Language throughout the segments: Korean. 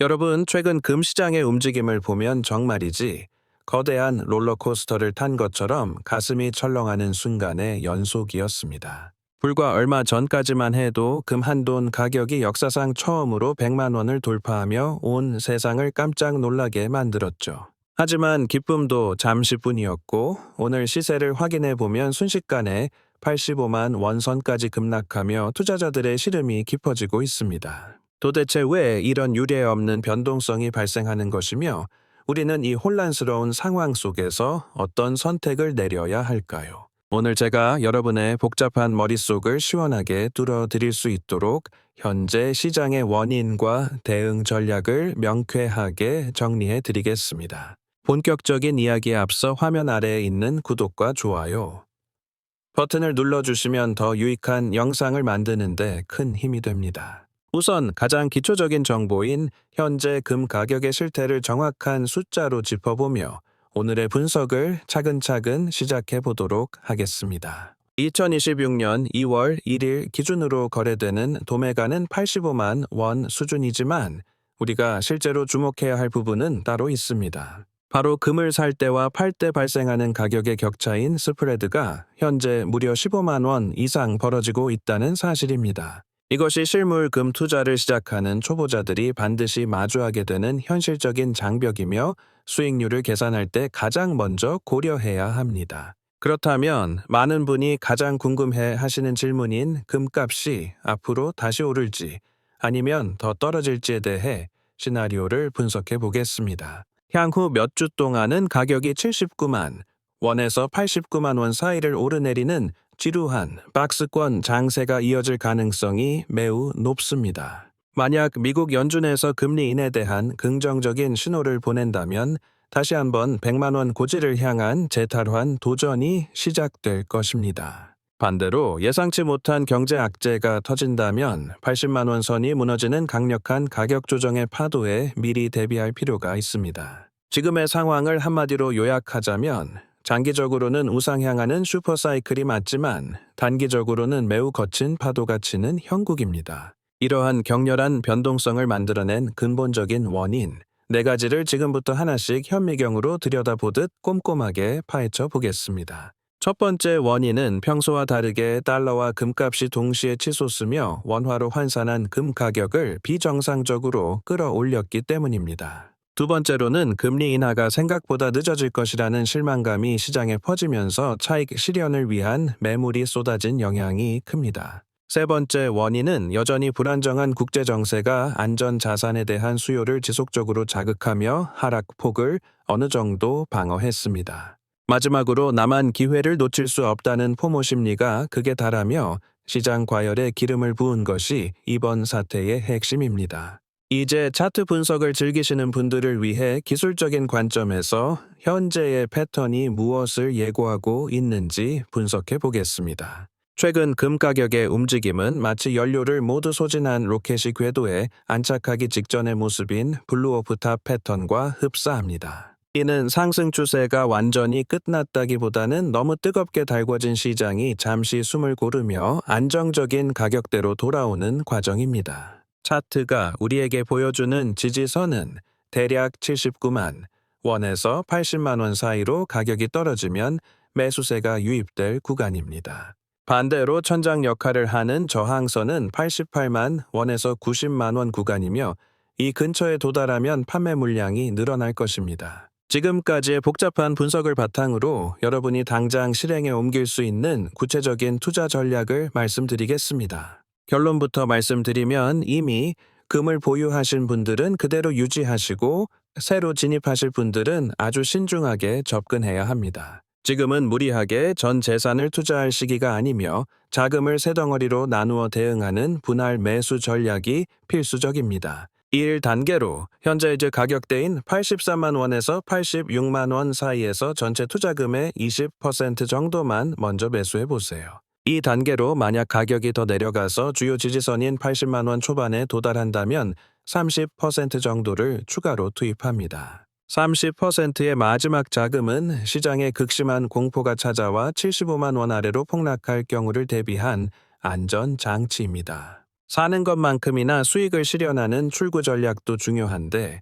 여러분, 최근 금 시장의 움직임을 보면 정말이지 거대한 롤러코스터를 탄 것처럼 가슴이 철렁하는 순간의 연속이었습니다. 불과 얼마 전까지만 해도 금 한 돈 가격이 역사상 처음으로 100만 원을 돌파하며 온 세상을 깜짝 놀라게 만들었죠. 하지만 기쁨도 잠시뿐이었고 오늘 시세를 확인해 보면 순식간에 85만 원선까지 급락하며 투자자들의 시름이 깊어지고 있습니다. 도대체 왜 이런 유례 없는 변동성이 발생하는 것이며 우리는 이 혼란스러운 상황 속에서 어떤 선택을 내려야 할까요? 오늘 제가 여러분의 복잡한 머릿속을 시원하게 뚫어드릴 수 있도록 현재 시장의 원인과 대응 전략을 명쾌하게 정리해 드리겠습니다. 본격적인 이야기에 앞서 화면 아래에 있는 구독과 좋아요 버튼을 눌러주시면 더 유익한 영상을 만드는데 큰 힘이 됩니다. 우선 가장 기초적인 정보인 현재 금 가격의 실태를 정확한 숫자로 짚어보며 오늘의 분석을 차근차근 시작해 보도록 하겠습니다. 2026년 2월 1일 기준으로 거래되는 도매가는 85만 원 수준이지만 우리가 실제로 주목해야 할 부분은 따로 있습니다. 바로 금을 살 때와 팔 때 발생하는 가격의 격차인 스프레드가 현재 무려 15만 원 이상 벌어지고 있다는 사실입니다. 이것이 실물 금 투자를 시작하는 초보자들이 반드시 마주하게 되는 현실적인 장벽이며 수익률을 계산할 때 가장 먼저 고려해야 합니다. 그렇다면 많은 분이 가장 궁금해 하시는 질문인 금값이 앞으로 다시 오를지 아니면 더 떨어질지에 대해 시나리오를 분석해 보겠습니다. 향후 몇 주 동안은 가격이 79만 원에서 89만 원 사이를 오르내리는 지루한 박스권 장세가 이어질 가능성이 매우 높습니다. 만약 미국 연준에서 금리 인하에 대한 긍정적인 신호를 보낸다면 다시 한번 100만 원 고지를 향한 재탈환 도전이 시작될 것입니다. 반대로 예상치 못한 경제 악재가 터진다면 80만 원 선이 무너지는 강력한 가격 조정의 파도에 미리 대비할 필요가 있습니다. 지금의 상황을 한마디로 요약하자면 장기적으로는 우상향하는 슈퍼사이클이 맞지만 단기적으로는 매우 거친 파도가 치는 형국입니다. 이러한 격렬한 변동성을 만들어낸 근본적인 원인 4가지를 지금부터 하나씩 현미경으로 들여다보듯 꼼꼼하게 파헤쳐 보겠습니다. 첫 번째 원인은 평소와 다르게 달러와 금값이 동시에 치솟으며 원화로 환산한 금 가격을 비정상적으로 끌어올렸기 때문입니다. 두 번째로는 금리 인하가 생각보다 늦어질 것이라는 실망감이 시장에 퍼지면서 차익 실현을 위한 매물이 쏟아진 영향이 큽니다. 세 번째 원인은 여전히 불안정한 국제 정세가 안전 자산에 대한 수요를 지속적으로 자극하며 하락폭을 어느 정도 방어했습니다. 마지막으로 나만 기회를 놓칠 수 없다는 포모 심리가 극에 달하며 시장 과열에 기름을 부은 것이 이번 사태의 핵심입니다. 이제 차트 분석을 즐기시는 분들을 위해 기술적인 관점에서 현재의 패턴이 무엇을 예고하고 있는지 분석해 보겠습니다. 최근 금 가격의 움직임은 마치 연료를 모두 소진한 로켓이 궤도에 안착하기 직전의 모습인 블루오프탑 패턴과 흡사합니다. 이는 상승 추세가 완전히 끝났다기보다는 너무 뜨겁게 달궈진 시장이 잠시 숨을 고르며 안정적인 가격대로 돌아오는 과정입니다. 차트가 우리에게 보여주는 지지선은 대략 79만 원에서 80만 원 사이로 가격이 떨어지면 매수세가 유입될 구간입니다. 반대로 천장 역할을 하는 저항선은 88만 원에서 90만 원 구간이며 이 근처에 도달하면 판매 물량이 늘어날 것입니다. 지금까지의 복잡한 분석을 바탕으로 여러분이 당장 실행에 옮길 수 있는 구체적인 투자 전략을 말씀드리겠습니다. 결론부터 말씀드리면 이미 금을 보유하신 분들은 그대로 유지하시고 새로 진입하실 분들은 아주 신중하게 접근해야 합니다. 지금은 무리하게 전 재산을 투자할 시기가 아니며 자금을 세 덩어리로 나누어 대응하는 분할 매수 전략이 필수적입니다. 1단계로 현재의 가격대인 84만 원에서 86만 원 사이에서 전체 투자금의 20% 정도만 먼저 매수해 보세요. 2단계로 만약 가격이 더 내려가서 주요 지지선인 80만 원 초반에 도달한다면 30% 정도를 추가로 투입합니다. 30%의 마지막 자금은 시장에 극심한 공포가 찾아와 75만 원 아래로 폭락할 경우를 대비한 안전 장치입니다. 사는 것만큼이나 수익을 실현하는 출구 전략도 중요한데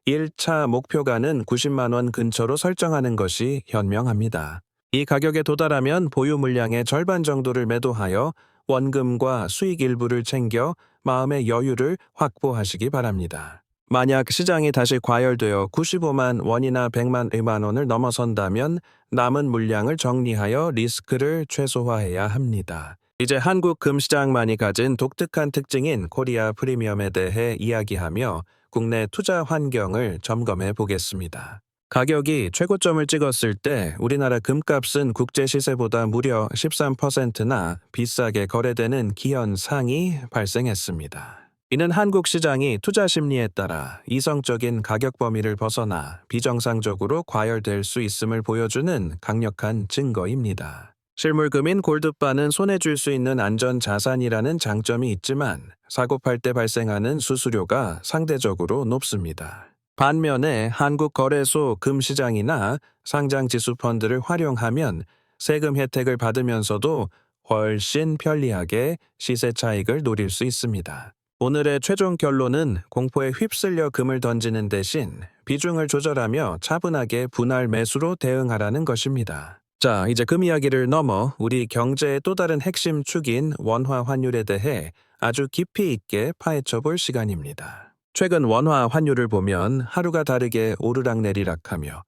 1차 목표가는 90만 원 근처로 설정하는 것이 현명합니다. 이 가격에 도달하면 보유 물량의 절반 정도를 매도하여 원금과 수익 일부를 챙겨 마음의 여유를 확보하시기 바랍니다. 만약 시장이 다시 과열되어 95만 원이나 100만 원을 넘어선다면 남은 물량을 정리하여 리스크를 최소화해야 합니다. 이제 한국 금시장만이 가진 독특한 특징인 코리아 프리미엄에 대해 이야기하며 국내 투자 환경을 점검해 보겠습니다. 가격이 최고점을 찍었을 때 우리나라 금값은 국제 시세보다 무려 13%나 비싸게 거래되는 기현상이 발생했습니다. 이는 한국 시장이 투자 심리에 따라 이성적인 가격 범위를 벗어나 비정상적으로 과열될 수 있음을 보여주는 강력한 증거입니다. 실물금인 골드바는 손에 쥘 수 있는 안전 자산이라는 장점이 있지만 사고 팔 때 발생하는 수수료가 상대적으로 높습니다. 반면에 한국거래소 금시장이나 상장지수펀드를 활용하면 세금 혜택을 받으면서도 훨씬 편리하게 시세 차익을 노릴 수 있습니다. 오늘의 최종 결론은 공포에 휩쓸려 금을 던지는 대신 비중을 조절하며 차분하게 분할 매수로 대응하라는 것입니다. 자, 이제 금 이야기를 넘어 우리 경제의 또 다른 핵심 축인 원화 환율에 대해 아주 깊이 있게 파헤쳐 볼 시간입니다. 최근 원화 환율을 보면 하루가 다르게 오르락내리락하며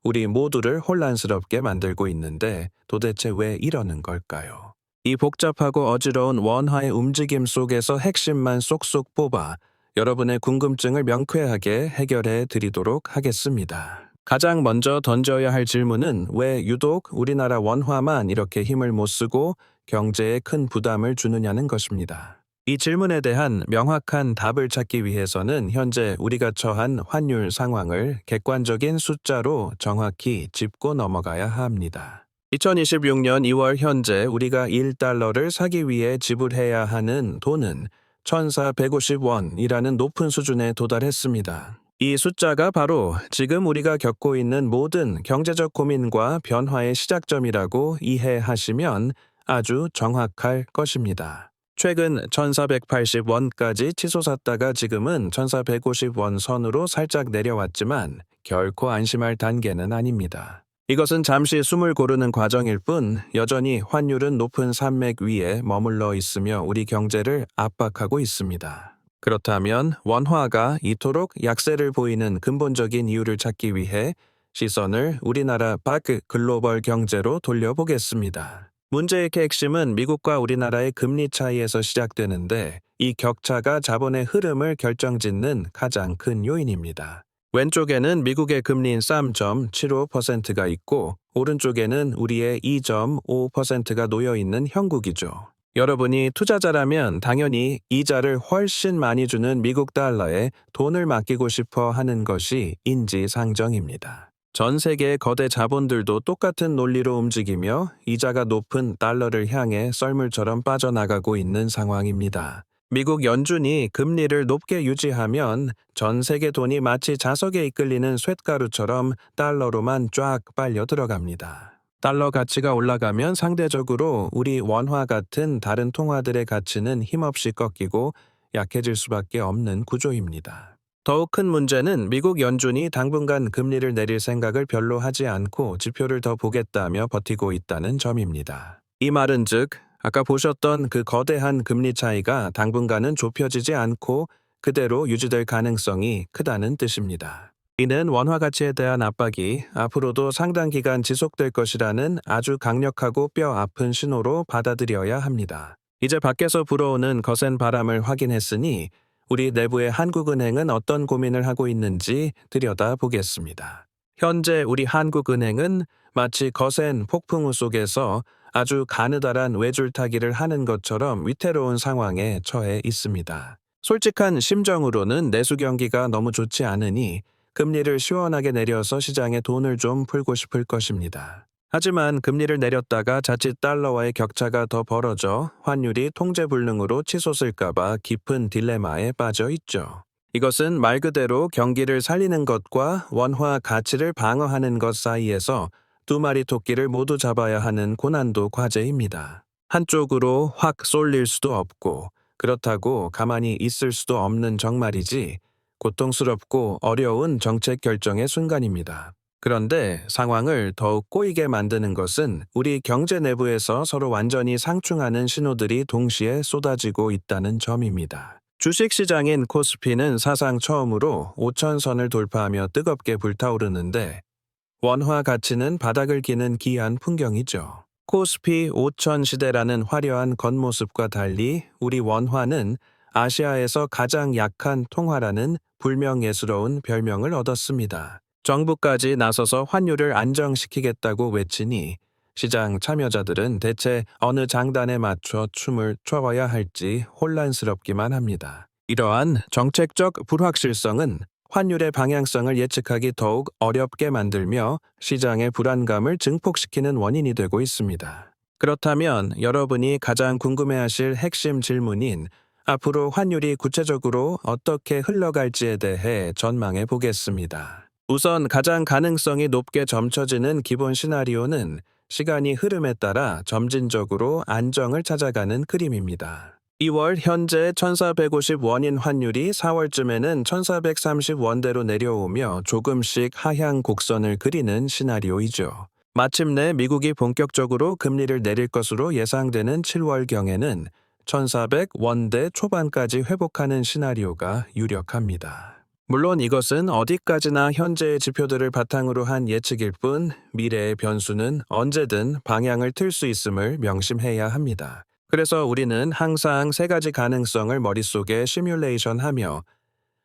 우리 모두를 혼란스럽게 만들고 있는데 도대체 왜 이러는 걸까요? 이 복잡하고 어지러운 원화의 움직임 속에서 핵심만 쏙쏙 뽑아 여러분의 궁금증을 명쾌하게 해결해 드리도록 하겠습니다. 가장 먼저 던져야 할 질문은 왜 유독 우리나라 원화만 이렇게 힘을 못 쓰고 경제에 큰 부담을 주느냐는 것입니다. 이 질문에 대한 명확한 답을 찾기 위해서는 현재 우리가 처한 환율 상황을 객관적인 숫자로 정확히 짚고 넘어가야 합니다. 2026년 2월 현재 우리가 1달러를 사기 위해 지불해야 하는 돈은 1,450원이라는 높은 수준에 도달했습니다. 이 숫자가 바로 지금 우리가 겪고 있는 모든 경제적 고민과 변화의 시작점이라고 이해하시면 아주 정확할 것입니다. 최근 1,480원까지 치솟았다가 지금은 1,450원 선으로 살짝 내려왔지만 결코 안심할 단계는 아닙니다. 이것은 잠시 숨을 고르는 과정일 뿐 여전히 환율은 높은 산맥 위에 머물러 있으며 우리 경제를 압박하고 있습니다. 그렇다면 원화가 이토록 약세를 보이는 근본적인 이유를 찾기 위해 시선을 우리나라 밖 글로벌 경제로 돌려보겠습니다. 문제의 핵심은 미국과 우리나라의 금리 차이에서 시작되는데 이 격차가 자본의 흐름을 결정짓는 가장 큰 요인입니다. 왼쪽에는 미국의 금리인 3.75%가 있고 오른쪽에는 우리의 2.5%가 놓여 있는 형국이죠. 여러분이 투자자라면 당연히 이자를 훨씬 많이 주는 미국 달러에 돈을 맡기고 싶어 하는 것이 인지상정입니다. 전 세계의 거대 자본들도 똑같은 논리로 움직이며 이자가 높은 달러를 향해 썰물처럼 빠져나가고 있는 상황입니다. 미국 연준이 금리를 높게 유지하면 전 세계 돈이 마치 자석에 이끌리는 쇳가루처럼 달러로만 쫙 빨려 들어갑니다. 달러 가치가 올라가면 상대적으로 우리 원화 같은 다른 통화들의 가치는 힘없이 꺾이고 약해질 수밖에 없는 구조입니다. 더욱 큰 문제는 미국 연준이 당분간 금리를 내릴 생각을 별로 하지 않고 지표를 더 보겠다며 버티고 있다는 점입니다. 이 말은 즉 아까 보셨던 그 거대한 금리 차이가 당분간은 좁혀지지 않고 그대로 유지될 가능성이 크다는 뜻입니다. 이는 원화 가치에 대한 압박이 앞으로도 상당 기간 지속될 것이라는 아주 강력하고 뼈 아픈 신호로 받아들여야 합니다. 이제 밖에서 불어오는 거센 바람을 확인했으니 우리 내부의 한국은행은 어떤 고민을 하고 있는지 들여다보겠습니다. 현재 우리 한국은행은 마치 거센 폭풍우 속에서 아주 가느다란 외줄타기를 하는 것처럼 위태로운 상황에 처해 있습니다. 솔직한 심정으로는 내수 경기가 너무 좋지 않으니 금리를 시원하게 내려서 시장에 돈을 좀 풀고 싶을 것입니다. 하지만 금리를 내렸다가 자칫 달러와의 격차가 더 벌어져 환율이 통제불능으로 치솟을까봐 깊은 딜레마에 빠져 있죠. 이것은 말 그대로 경기를 살리는 것과 원화 가치를 방어하는 것 사이에서 두 마리 토끼를 모두 잡아야 하는 고난도 과제입니다. 한쪽으로 확 쏠릴 수도 없고 그렇다고 가만히 있을 수도 없는 정말이지 고통스럽고 어려운 정책 결정의 순간입니다. 그런데 상황을 더욱 꼬이게 만드는 것은 우리 경제 내부에서 서로 완전히 상충하는 신호들이 동시에 쏟아지고 있다는 점입니다. 주식시장인 코스피는 사상 처음으로 5천선을 돌파하며 뜨겁게 불타오르는데 원화 가치는 바닥을 기는 기이한 풍경이죠. 코스피 5천 시대라는 화려한 겉모습과 달리 우리 원화는 아시아에서 가장 약한 통화라는 불명예스러운 별명을 얻었습니다. 정부까지 나서서 환율을 안정시키겠다고 외치니 시장 참여자들은 대체 어느 장단에 맞춰 춤을 춰봐야 할지 혼란스럽기만 합니다. 이러한 정책적 불확실성은 환율의 방향성을 예측하기 더욱 어렵게 만들며 시장의 불안감을 증폭시키는 원인이 되고 있습니다. 그렇다면 여러분이 가장 궁금해하실 핵심 질문인 앞으로 환율이 구체적으로 어떻게 흘러갈지에 대해 전망해 보겠습니다. 우선 가장 가능성이 높게 점쳐지는 기본 시나리오는 시간이 흐름에 따라 점진적으로 안정을 찾아가는 그림입니다. 2월 현재 1,450원인 환율이 4월쯤에는 1,430원대로 내려오며 조금씩 하향 곡선을 그리는 시나리오이죠. 마침내 미국이 본격적으로 금리를 내릴 것으로 예상되는 7월경에는 1,400원대 초반까지 회복하는 시나리오가 유력합니다. 물론 이것은 어디까지나 현재의 지표들을 바탕으로 한 예측일 뿐 미래의 변수는 언제든 방향을 틀 수 있음을 명심해야 합니다. 그래서 우리는 항상 세 가지 가능성을 머릿속에 시뮬레이션하며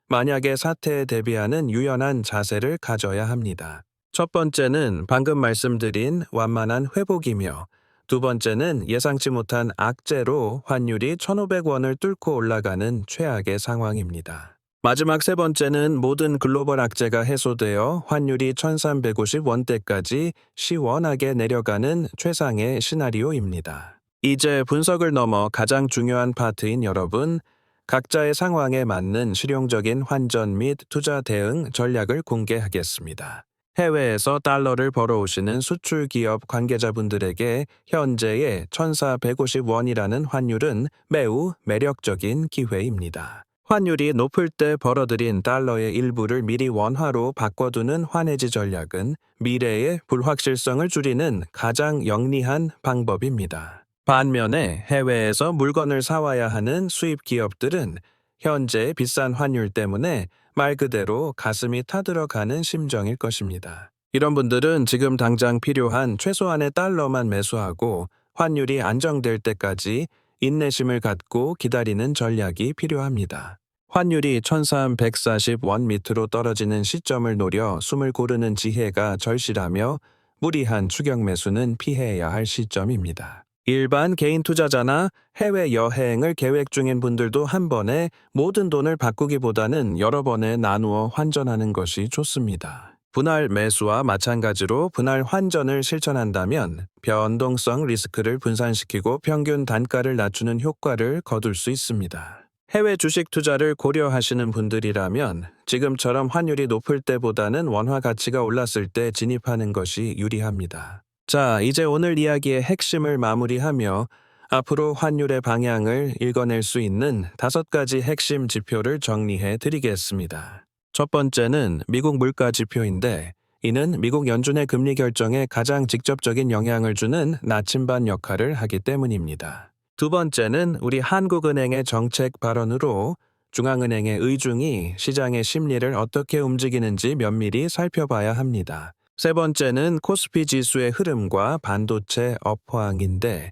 만약의 사태에 대비하는 유연한 자세를 가져야 합니다. 첫 번째는 방금 말씀드린 완만한 회복이며 두 번째는 예상치 못한 악재로 환율이 1,500원을 뚫고 올라가는 최악의 상황입니다. 마지막 세 번째는 모든 글로벌 악재가 해소되어 환율이 1,350원대까지 시원하게 내려가는 최상의 시나리오입니다. 이제 분석을 넘어 가장 중요한 파트인 여러분, 각자의 상황에 맞는 실용적인 환전 및 투자 대응 전략을 공개하겠습니다. 해외에서 달러를 벌어오시는 수출 기업 관계자분들에게 현재의 1,450원이라는 환율은 매우 매력적인 기회입니다. 환율이 높을 때 벌어들인 달러의 일부를 미리 원화로 바꿔두는 환해지 전략은 미래의 불확실성을 줄이는 가장 영리한 방법입니다. 반면에 해외에서 물건을 사와야 하는 수입 기업들은 현재 비싼 환율 때문에 말 그대로 가슴이 타들어가는 심정일 것입니다. 이런 분들은 지금 당장 필요한 최소한의 달러만 매수하고 환율이 안정될 때까지 인내심을 갖고 기다리는 전략이 필요합니다. 환율이 1,340원 밑으로 떨어지는 시점을 노려 숨을 고르는 지혜가 절실하며 무리한 추격 매수는 피해야 할 시점입니다. 일반 개인 투자자나 해외 여행을 계획 중인 분들도 한 번에 모든 돈을 바꾸기보다는 여러 번에 나누어 환전하는 것이 좋습니다. 분할 매수와 마찬가지로 분할 환전을 실천한다면 변동성 리스크를 분산시키고 평균 단가를 낮추는 효과를 거둘 수 있습니다. 해외 주식 투자를 고려하시는 분들이라면 지금처럼 환율이 높을 때보다는 원화 가치가 올랐을 때 진입하는 것이 유리합니다. 자, 이제 오늘 이야기의 핵심을 마무리하며 앞으로 환율의 방향을 읽어낼 수 있는 5가지 핵심 지표를 정리해 드리겠습니다. 첫 번째는 미국 물가 지표인데 이는 미국 연준의 금리 결정에 가장 직접적인 영향을 주는 나침반 역할을 하기 때문입니다. 두 번째는 우리 한국은행의 정책 발언으로 중앙은행의 의중이 시장의 심리를 어떻게 움직이는지 면밀히 살펴봐야 합니다. 세 번째는 코스피 지수의 흐름과 반도체 업황인데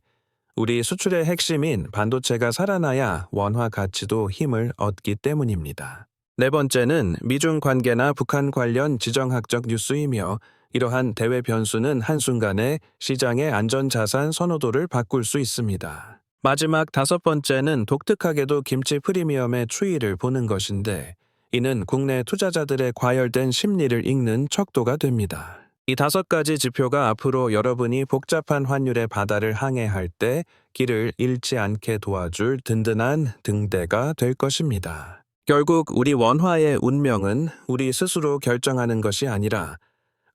우리 수출의 핵심인 반도체가 살아나야 원화 가치도 힘을 얻기 때문입니다. 네 번째는 미중 관계나 북한 관련 지정학적 뉴스이며 이러한 대외 변수는 한순간에 시장의 안전자산 선호도를 바꿀 수 있습니다. 마지막 5번째는 독특하게도 김치 프리미엄의 추이를 보는 것인데 이는 국내 투자자들의 과열된 심리를 읽는 척도가 됩니다. 이 5가지 지표가 앞으로 여러분이 복잡한 환율의 바다를 항해할 때 길을 잃지 않게 도와줄 든든한 등대가 될 것입니다. 결국 우리 원화의 운명은 우리 스스로 결정하는 것이 아니라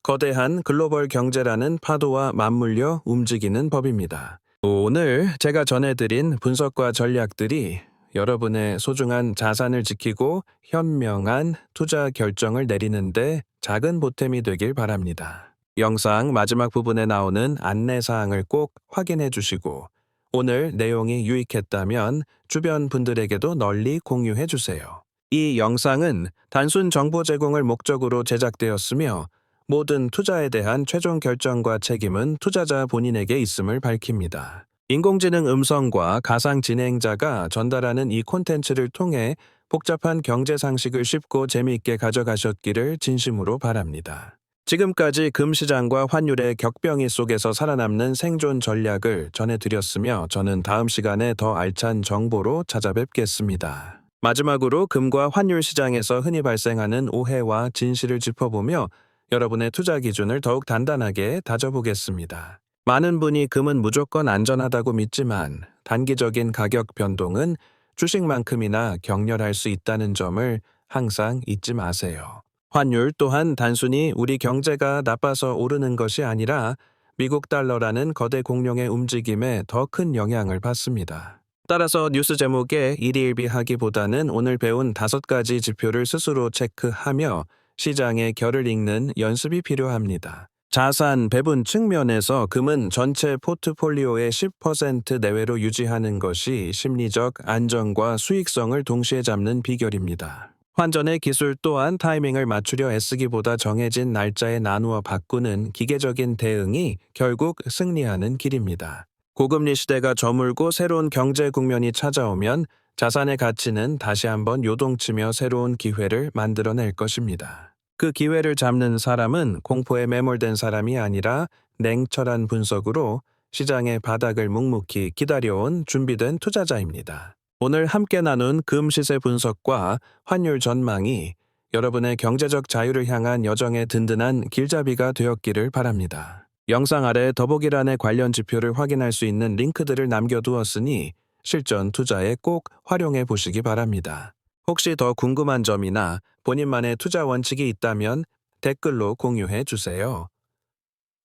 거대한 글로벌 경제라는 파도와 맞물려 움직이는 법입니다. 오늘 제가 전해드린 분석과 전략들이 여러분의 소중한 자산을 지키고 현명한 투자 결정을 내리는데 작은 보탬이 되길 바랍니다. 영상 마지막 부분에 나오는 안내사항을 꼭 확인해 주시고 오늘 내용이 유익했다면 주변 분들에게도 널리 공유해 주세요. 이 영상은 단순 정보 제공을 목적으로 제작되었으며 모든 투자에 대한 최종 결정과 책임은 투자자 본인에게 있음을 밝힙니다. 인공지능 음성과 가상 진행자가 전달하는 이 콘텐츠를 통해 복잡한 경제 상식을 쉽고 재미있게 가져가셨기를 진심으로 바랍니다. 지금까지 금시장과 환율의 격변이 속에서 살아남는 생존 전략을 전해드렸으며 저는 다음 시간에 더 알찬 정보로 찾아뵙겠습니다. 마지막으로 금과 환율 시장에서 흔히 발생하는 오해와 진실을 짚어보며 여러분의 투자 기준을 더욱 단단하게 다져보겠습니다. 많은 분이 금은 무조건 안전하다고 믿지만 단기적인 가격 변동은 주식만큼이나 격렬할 수 있다는 점을 항상 잊지 마세요. 환율 또한 단순히 우리 경제가 나빠서 오르는 것이 아니라 미국 달러라는 거대 공룡의 움직임에 더 큰 영향을 받습니다. 따라서 뉴스 제목에 일희일비하기보다는 오늘 배운 5가지 지표를 스스로 체크하며 시장의 결을 읽는 연습이 필요합니다. 자산 배분 측면에서 금은 전체 포트폴리오의 10% 내외로 유지하는 것이 심리적 안정과 수익성을 동시에 잡는 비결입니다. 환전의 기술 또한 타이밍을 맞추려 애쓰기보다 정해진 날짜에 나누어 바꾸는 기계적인 대응이 결국 승리하는 길입니다. 고금리 시대가 저물고 새로운 경제 국면이 찾아오면 자산의 가치는 다시 한번 요동치며 새로운 기회를 만들어낼 것입니다. 그 기회를 잡는 사람은 공포에 매몰된 사람이 아니라 냉철한 분석으로 시장의 바닥을 묵묵히 기다려온 준비된 투자자입니다. 오늘 함께 나눈 금 시세 분석과 환율 전망이 여러분의 경제적 자유를 향한 여정의 든든한 길잡이가 되었기를 바랍니다. 영상 아래 더보기란에 관련 지표를 확인할 수 있는 링크들을 남겨두었으니 실전 투자에 꼭 활용해 보시기 바랍니다. 혹시 더 궁금한 점이나 본인만의 투자 원칙이 있다면 댓글로 공유해 주세요.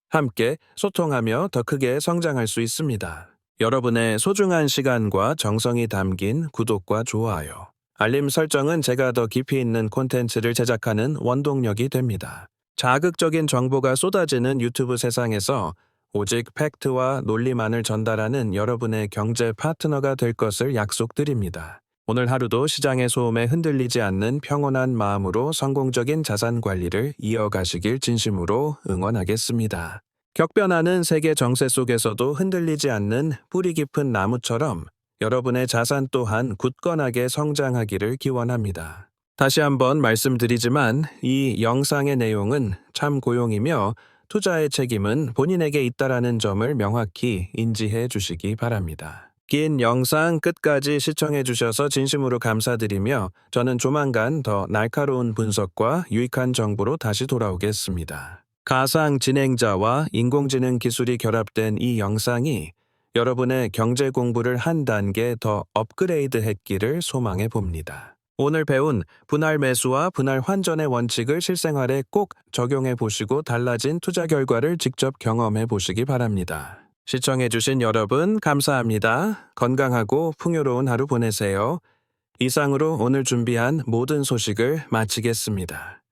함께 소통하며 더 크게 성장할 수 있습니다. 여러분의 소중한 시간과 정성이 담긴 구독과 좋아요, 알림 설정은 제가 더 깊이 있는 콘텐츠를 제작하는 원동력이 됩니다. 자극적인 정보가 쏟아지는 유튜브 세상에서 오직 팩트와 논리만을 전달하는 여러분의 경제 파트너가 될 것을 약속드립니다. 오늘 하루도 시장의 소음에 흔들리지 않는 평온한 마음으로 성공적인 자산 관리를 이어가시길 진심으로 응원하겠습니다. 격변하는 세계 정세 속에서도 흔들리지 않는 뿌리 깊은 나무처럼 여러분의 자산 또한 굳건하게 성장하기를 기원합니다. 다시 한번 말씀드리지만 이 영상의 내용은 참고용이며 투자의 책임은 본인에게 있다라는 점을 명확히 인지해 주시기 바랍니다. 긴 영상 끝까지 시청해 주셔서 진심으로 감사드리며 저는 조만간 더 날카로운 분석과 유익한 정보로 다시 돌아오겠습니다. 가상 진행자와 인공지능 기술이 결합된 이 영상이 여러분의 경제 공부를 한 단계 더 업그레이드 했기를 소망해 봅니다. 오늘 배운 분할 매수와 분할 환전의 원칙을 실생활에 꼭 적용해 보시고 달라진 투자 결과를 직접 경험해 보시기 바랍니다. 시청해주신 여러분 감사합니다. 건강하고 풍요로운 하루 보내세요. 이상으로 오늘 준비한 모든 소식을 마치겠습니다.